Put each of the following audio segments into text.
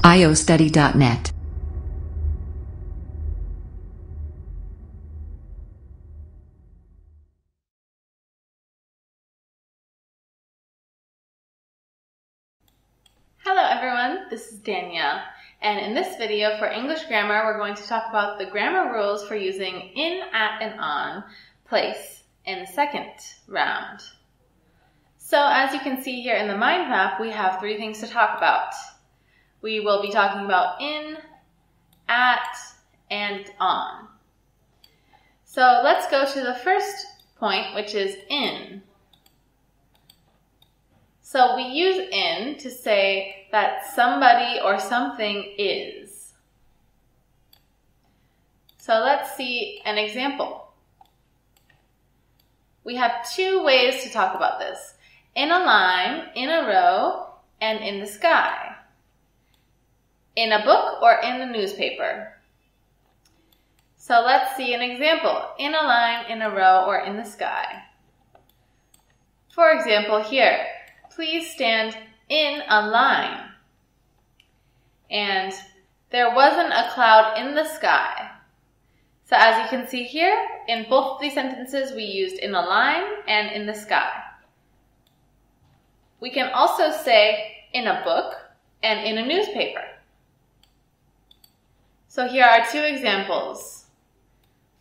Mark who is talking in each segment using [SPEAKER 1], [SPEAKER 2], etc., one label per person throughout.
[SPEAKER 1] iostudy.net.
[SPEAKER 2] Hello everyone, this is Danielle, and in this video for English grammar we're going to talk about the grammar rules for using in, at, and on, place in the second round. So as you can see here in the mind map, we have three things to talk about. We will be talking about in, at, and on. So let's go to the first point, which is in. So we use in to say that somebody or something is. So let's see an example. We have two ways to talk about this. In a line, in a row, and in the sky. In a book or in the newspaper. So let's see an example. In a line, in a row, or in the sky. For example here, please stand in a line. And there wasn't a cloud in the sky. So as you can see here, in both of these sentences we used in a line and in the sky. We can also say in a book and in a newspaper. So here are two examples.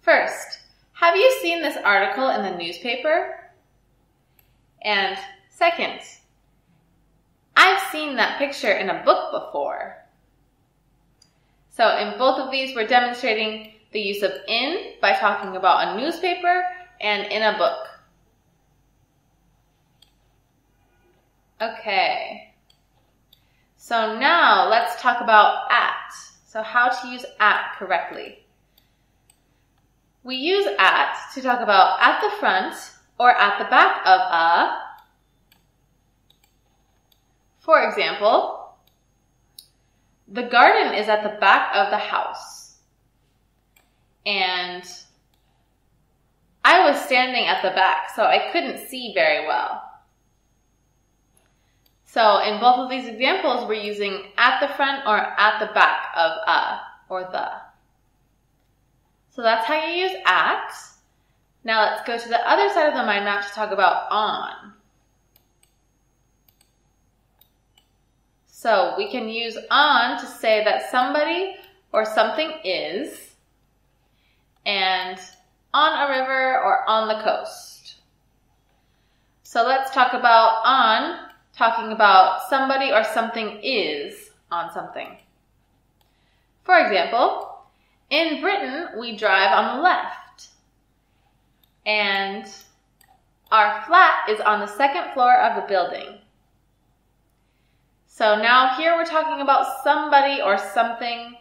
[SPEAKER 2] First, have you seen this article in the newspaper? And second, I've seen that picture in a book before. So in both of these, we're demonstrating the use of in by talking about a newspaper and in a book. Okay. So now let's talk about at. So how to use at correctly. We use at to talk about at the front or at the back of a. For example, the garden is at the back of the house. And I was standing at the back, so I couldn't see very well. So in both of these examples, we're using at the front or at the back of a or the. So that's how you use at. Now let's go to the other side of the mind map to talk about on. So we can use on to say that somebody or something is, and on a river or on the coast. So let's talk about on, talking about somebody or something is on something. For example, in Britain, we drive on the left, and our flat is on the second floor of the building. So now here we're talking about somebody or something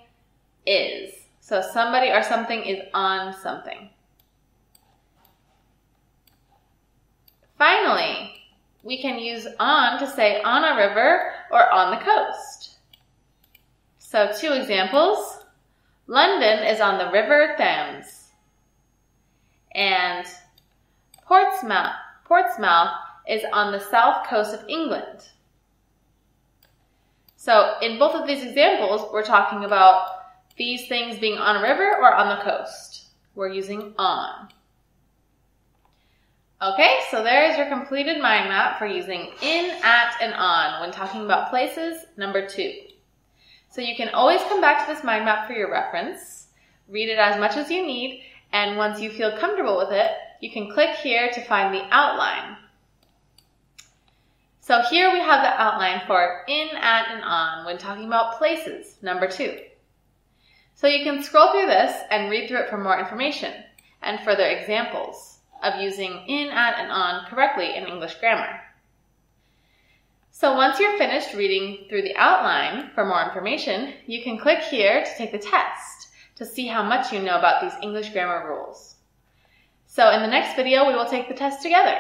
[SPEAKER 2] is. So somebody or something is on something. Finally, we can use on to say on a river or on the coast. So two examples. London is on the River Thames. And Portsmouth is on the south coast of England. So in both of these examples, we're talking about these things being on a river or on the coast. We're using on. Okay, so there is your completed mind map for using in, at, and on when talking about places, number 2. So you can always come back to this mind map for your reference, read it as much as you need, and once you feel comfortable with it, you can click here to find the outline. So here we have the outline for in, at, and on when talking about places, number 2. So you can scroll through this and read through it for more information and further examples of using in, at, and on correctly in English grammar. So once you're finished reading through the outline for more information, you can click here to take the test to see how much you know about these English grammar rules. So in the next video, we will take the test together.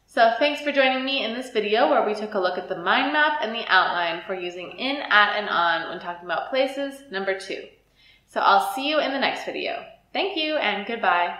[SPEAKER 2] So thanks for joining me in this video where we took a look at the mind map and the outline for using in, at, and on when talking about places, number 2. So I'll see you in the next video. Thank you and goodbye.